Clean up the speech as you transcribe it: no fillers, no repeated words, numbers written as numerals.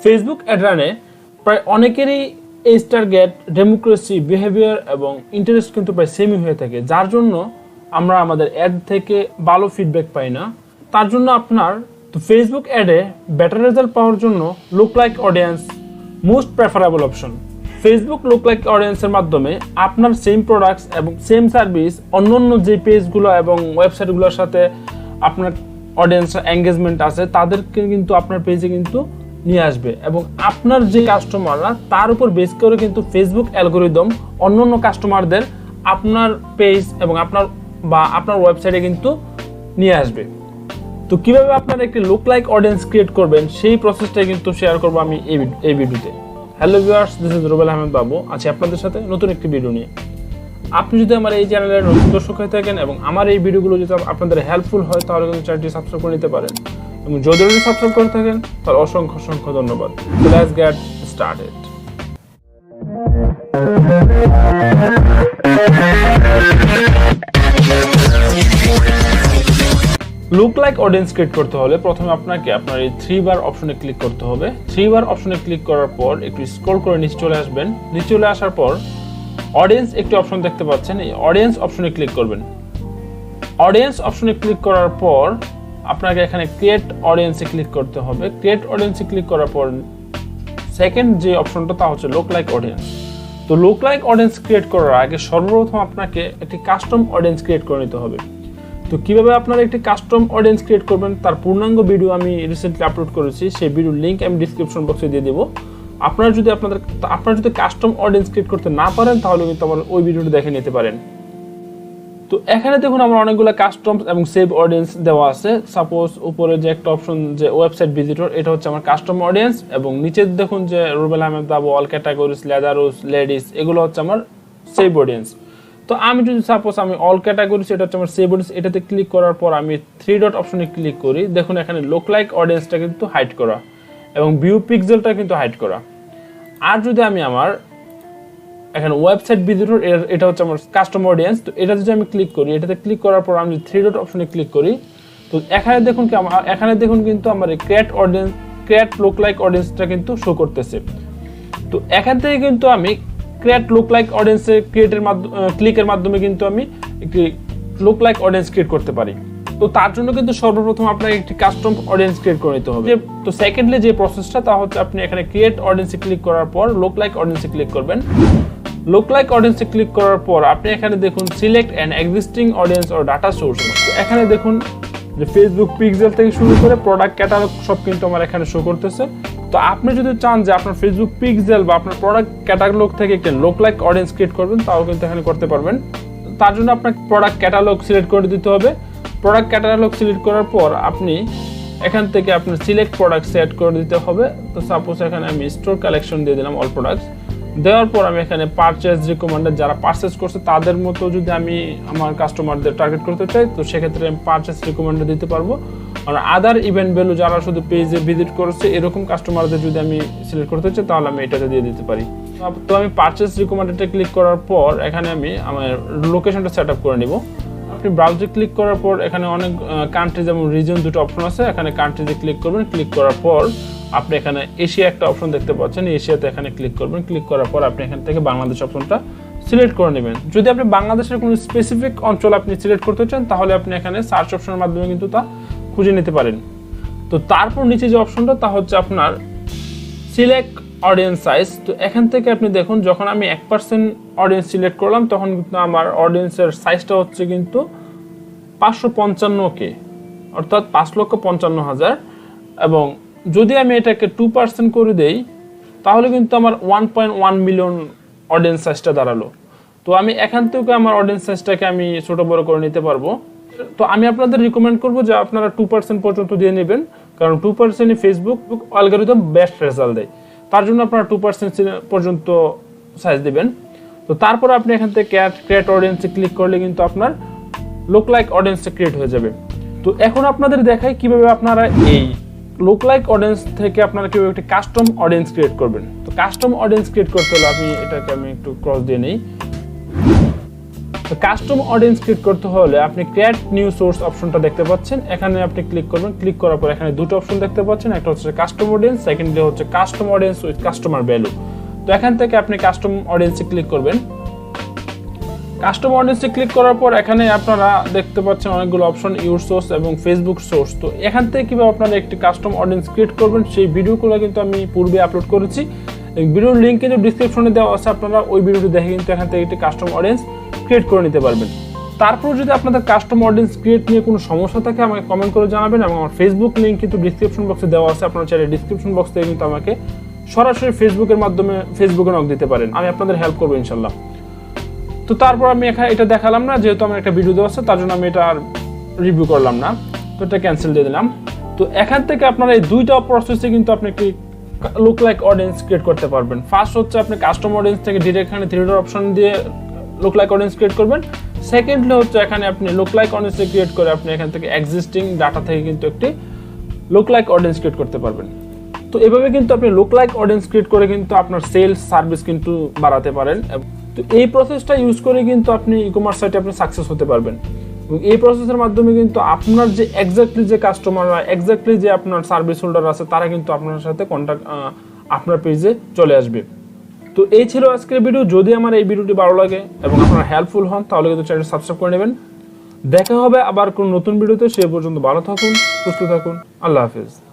Facebook ad রানে প্রায় অনেকেরই এইচ টার্গেট, ডেমোক্রেসি, বিহেভিয়ার এবং ইন্টারেস্ট কিন্তু প্রায় সেমই হয়ে থাকে, যার জন্য আমরা আমাদের অ্যাড থেকে ভালো ফিডব্যাক পাই না। তার জন্য আপনার ফেসবুক অ্যাডে বেটার রেজাল্ট পাওয়ার জন্য look like audience most preferable option. Facebook look like অডিয়েন্সের মাধ্যমে আপনার সেম প্রোডাক্টস এবং সেম সার্ভিস অন্য যে পেজগুলো এবং ওয়েবসাইটগুলোর সাথে আপনার অডিয়েন্স এঙ্গেজমেন্ট আছে তাদেরকে কিন্তু আপনার পেজে কিন্তু নিয়ে আসবে, এবং আপনার যে কাস্টমাররা তার উপর বেস করে কিন্তু ফেসবুক অ্যালগোরিদম অন্য কাস্টমারদের আপনার পেজ এবং আপনার ওয়েবসাইটে কিন্তু নিয়ে আসবে। তো কিভাবে আপনারা একটি লুক লাইক অডিয়েন্স ক্রিয়েট করবেন সেই প্রসেসটাই কিন্তু শেয়ার করবো আমি এই ভিডিওতে। Hello viewers, this is Rubel Ahmed বাবু, আছি আপনাদের সাথে নতুন একটি ভিডিও নিয়ে। আপনি যদি আমার এই চ্যানেলের নতুন দর্শক হয়ে থাকেন এবং আমার এই ভিডিওগুলো যদি আপনাদের হেল্পফুল হয় তাহলে কিন্তু চ্যানেলটি সাবস্ক্রাইব করে নিতে পারেন, এবং যদি সাবস্ক্রাইব করে থাকেন তাহলে অসংখ্য ধন্যবাদ। Let's get started. Look like audience create করতে হলে প্রথমে আপনাকে আপনার এই 3 বার অপশনে ক্লিক করতে হবে। 3 বার অপশনে ক্লিক করার পর একটু স্ক্রল করে নিচে চলে আসবেন। নিচে চলে আসার পর অডিয়েন্স একটি অপশন দেখতে পাচ্ছেন, এই অডিয়েন্স অপশনে ক্লিক করবেন। অডিয়েন্স অপশনে ক্লিক করার পর আপনাকে এখানে ক্রিয়েট অডিয়েন্সে ক্লিক করতে হবে। ক্রিয়েট অডিয়েন্সে ক্লিক করার পর সেকেন্ড যে অপশনটা তা হচ্ছে লুক লাইক অডিয়েন্স। তো লুক লাইক অডিয়েন্স ক্রিয়েট করার আগে সর্বপ্রথম আপনাকে একটি কাস্টম অডিয়েন্স ক্রিয়েট করে নিতে হবে। তো কিভাবে আপনারা একটি কাস্টম অডিয়েন্স ক্রিয়েট করবেন তার পূর্ণাঙ্গ ভিডিও আমি রিসেন্টলি আপলোড করেছি, সেই ভিডিওর লিঙ্ক আমি ডিসক্রিপশন বক্সে দিয়ে দেবো। আপনারা যদি কাস্টম অডিয়েন্স ক্রিয়েট করতে না পারেন তাহলে কিন্তু আমার ওই ভিডিওটি দেখে নিতে পারেন। তো এখানে দেখুন আমার অনেকগুলো কাস্টম এবং সেভ অডিয়েন্স দেওয়া আছে। সাপোজ উপরে যে একটা অপশন যে ওয়েবসাইট ভিজিটর, এটা হচ্ছে আমার কাস্টম অডিয়েন্স, এবং নিচে দেখুন যে রুবেল আহমেদ বাবু, অল ক্যাটাগরিজ, লেদারস, লেডিস, এগুলো হচ্ছে আমার সেভ অডিয়েন্স। তো আমি যদি সাপোজ আমি অল ক্যাটাগরিজ, এটা হচ্ছে আমার সেভ অডিয়েন্স, এটাতে ক্লিক করার পর আমি 3 ডট অপশনে ক্লিক করি, দেখুন এখানে লুক লাইক অডিয়েন্সটা কিন্তু হাইড করা এবং ভিউ পিক্সেলটা কিন্তু হাইড করা। আর যদি আমি আমার এখানে ওয়েবসাইট ভিজিটর, এটা হচ্ছে আমার কাস্টম অডিয়েন্স, তো এটা যদি আমি ক্লিক করি, এটাতে ক্লিক করার পর আমি 3 ডট অপশনে ক্লিক করি, তো এখানে দেখুন কিন্তু আমার ক্রিয়েট লুক লাইক অডিয়েন্সটা কিন্তু শো করতেছে। তো এখান থেকে কিন্তু আমি ক্রিয়েট লুক লাইক অডিয়েন্সের ক্লিকের মাধ্যমে কিন্তু আমি একটি লুক লাইক অডিয়েন্স ক্রিয়েট করতে পারি। তো তার জন্য কিন্তু সর্বপ্রথম আপনাকে একটি কাস্টম অডিয়েন্স ক্রিয়েট করে নিতে হবে। তো সেকেন্ডলি যে প্রসেসটা তা হচ্ছে আপনি এখানে ক্রিয়েট অডিয়েন্সে ক্লিক করার পর লুক লাইক অডিয়েন্সে ক্লিক করবেন। লুক লাইক অডিয়েন্সে ক্লিক করার পর আপনি এখানে দেখুন select an existing audience or data source. তো এখানে দেখুন যে ফেসবুক পিক্সেল থেকে শুরু করে প্রোডাক্ট ক্যাটালগ সব কিন্তু আমার এখানে শো করতেছে। তো আপনি যদি চান যে আপনার ফেসবুক পিক্সেল বা আপনার প্রোডাক্ট ক্যাটালগ থেকে একটা লুক লাইক অডিয়েন্স ক্রিয়েট করবেন, তাও কিন্তু এখানে করতে পারবেন। তার জন্য আপনাকে প্রোডাক্ট ক্যাটালগ সিলেক্ট করে দিতে হবে। প্রোডাক্ট ক্যাটালগ সিলেক্ট করার পর আপনি এখান থেকে আপনার সিলেক্ট প্রোডাক্ট সেট করে দিতে হবে। তো সাপোজ এখানে আমি স্টোর কালেকশন দিয়ে দিলাম অল প্রোডাক্টস। দেওয়ার পর আমি এখানে পারচেজ রিকমেন্ডেড, যারা পারচেজ করছে তাদের মতো যদি আমি আমার কাস্টমারদের টার্গেট করতে চাই তো সেক্ষেত্রে আমি পারচেজ রিকমেন্ডেড দিতে পারবো। আর আদার ইভেন্ট ভ্যালু, যারা শুধু পেজে ভিজিট করছে এরকম কাস্টমারদের যদি আমি সিলেক্ট করতে চাই তাহলে আমি এটাতে দিয়ে দিতে পারি। তো আমি পারচেজ রিকমেন্ডেডে ক্লিক করার পর এখানে আমি আমার লোকেশনটা সেট আপ করে নিব। আপনি ব্রাউজে ক্লিক করার পর এখানে অনেক কান্ট্রি এবং রিজন দুটো অপশন আছে, এখানে কান্ট্রিতে ক্লিক করবেন। ক্লিক করার পর আপনি এখানে এশিয়া একটা অপশন দেখতে পাচ্ছেন, এশিয়াতে এখানে ক্লিক করবেন। ক্লিক করার পর আপনি এখান থেকে বাংলাদেশ অপশনটা সিলেক্ট করে নেবেন। যদি আপনি বাংলাদেশের কোনো স্পেসিফিক অঞ্চল আপনি সিলেক্ট করতে চান তাহলে আপনি এখানে সার্চ অপশনের মাধ্যমে কিন্তু তা খুঁজে নিতে পারেন। তো তারপর নিচে যে অপশনটা তা হচ্ছে আপনার সিলেক্ট অডিয়েন্স সাইজ। তো এখান থেকে আপনি দেখুন যখন আমি 1% অডিয়েন্স সিলেক্ট করলাম তখন কিন্তু আমার অডিয়েন্সের সাইজটা হচ্ছে কিন্তু 555K, অর্থাৎ 5,55,000। এবং যদি আমি এটাকে 2% করে দেই তাহলে কিন্তু আমার 1.1 মিলিয়ন অডিয়েন্স সাইজটা দাঁড়ালো। তো আমি এখান থেকে আমার অডিয়েন্স সাইজটাকে আমি ছোট বড় করে নিতে পারবো। তো আমি আপনাদের রিকমেন্ড করবো যে আপনারা 2% পর্যন্ত দিয়ে নেবেন, কারণ 2%ই ফেসবুক অ্যালগরিদম বেস্ট রেজাল্ট দেয়। তার জন্য আপনারা 2% পর্যন্ত সাইজ দিবেন। তো তারপর আপনি এখান থেকে ক্রিয়েট অডিয়েন্সে ক্লিক করলে কিন্তু আপনার লুক লাইক অডিয়েন্সটা ক্রিয়েট হয়ে যাবে। তো এখন আপনাদের দেখাই কিভাবে আপনারা এই লুক লাইক অডিয়েন্স থেকে আপনারা কিভাবে একটা কাস্টম অডিয়েন্স ক্রিয়েট করবেন। তো কাস্টম অডিয়েন্স ক্রিয়েট করতে হলে আমি একটু ক্রস দিয়ে নেই। তো কাস্টম অডিয়েন্স ক্রিয়েট করতে হলে আপনি ক্রিয়েট নিউ সোর্স অপশনটা দেখতে পাচ্ছেন, এখানে আপনি ক্লিক করবেন। ক্লিক করার পর এখানে দুটো অপশন দেখতে পাচ্ছেন, একটা হচ্ছে কাস্টম অডিয়েন্স, সেকেন্ডলি হচ্ছে custom audience with customer value. তো এখান থেকে আপনি কাস্টম অডিয়েন্সে ক্লিক করবেন। কাস্টম অডিয়েন্সে ক্লিক করার পর এখানে আপনারা দেখতে পাচ্ছেন অনেকগুলো অপশন, ইউর সোর্স এবং ফেসবুক সোর্স। তো এখান থেকে কীভাবে আপনারা একটি কাস্টম অডিয়েন্স ক্রিয়েট করবেন সেই ভিডিওগুলো কিন্তু আমি পূর্বে আপলোড করেছি, ভিডিওর লিঙ্ক কিন্তু ডিসক্রিপশনে দেওয়া আছে, আপনারা ওই ভিডিওটি দেখে কিন্তু এখান থেকে একটি কাস্টম অডিয়েন্স ক্রিয়েট করে নিতে পারবেন। তারপর যদি আপনাদের কাস্টম অডিয়েন্স ক্রিয়েট নিয়ে কোনো সমস্যা থাকে আমাকে কমেন্ট করে জানাবেন, এবং আমার ফেসবুক লিঙ্ক কিন্তু ডিসক্রিপশন বক্সে দেওয়া আছে, আপনারা চাইলে ডিসক্রিপশন বক্স থেকে কিন্তু আমাকে সরাসরি ফেসবুকের মাধ্যমে ফেসবুকে নক দিতে পারেন, আমি আপনাদের হেল্প করবো ইনশাল্লাহ। তো তারপর আমি এখানে এটা দেখালাম না, যেহেতু আমার একটা ভিডিও দেওয়া আছে তার জন্য আমি এটা আর রিভিউ করলাম না, তো এটা ক্যান্সেল দিয়ে দিলাম। তো এখান থেকে আপনারা এই দুইটা প্রসেসে কিন্তু আপনি একটি লুক লাইক অডিয়েন্স ক্রিয়েট করতে পারবেন। ফার্স্ট হচ্ছে আপনি কাস্টম অডিয়েন্স থেকে ডিরেক্ট এখানে 3 ডট অপশন দিয়ে লুক লাইক অডিয়েন্স ক্রিয়েট করবেন। সেকেন্ডলি হচ্ছে এখানে আপনি লুক লাইক অডিয়েন্স ক্রিয়েট করে আপনি এখান থেকে এক্সিস্টিং ডাটা থেকে কিন্তু একটি লুক লাইক অডিয়েন্স ক্রিয়েট করতে পারবেন। তো এভাবে কিন্তু আপনি লুক লাইক অডিয়েন্স ক্রিয়েট করে কিন্তু আপনার সেলস সার্ভিস কিন্তু বাড়াতে পারেন। তো এই প্রসেসটা ইউজ করে কিন্তু আপনি ই কমার্স সাইটে আপনি সাকসেস হতে পারবেন, এবং এই প্রসেসের মাধ্যমে কিন্তু আপনার যে এক্স্যাক্টলি যে কাস্টমাররা, এক্স্যাক্টলি যে আপনার সার্ভিস হোল্ডার আছে তারা কিন্তু আপনার সাথে কন্ট্যাক্ট আপনার পেজে চলে আসবে। তো এই ছিল আজকের ভিডিও। যদি আমার এই ভিডিওটি ভালো লাগে এবং আপনারা হেল্পফুল হন তাহলে কিন্তু চ্যানেলটি সাবস্ক্রাইব করে নেবেন। দেখা হবে আবার কোন নতুন ভিডিওতে, সে পর্যন্ত ভালো থাকুন, সুস্থ থাকুন, আল্লাহ হাফেজ।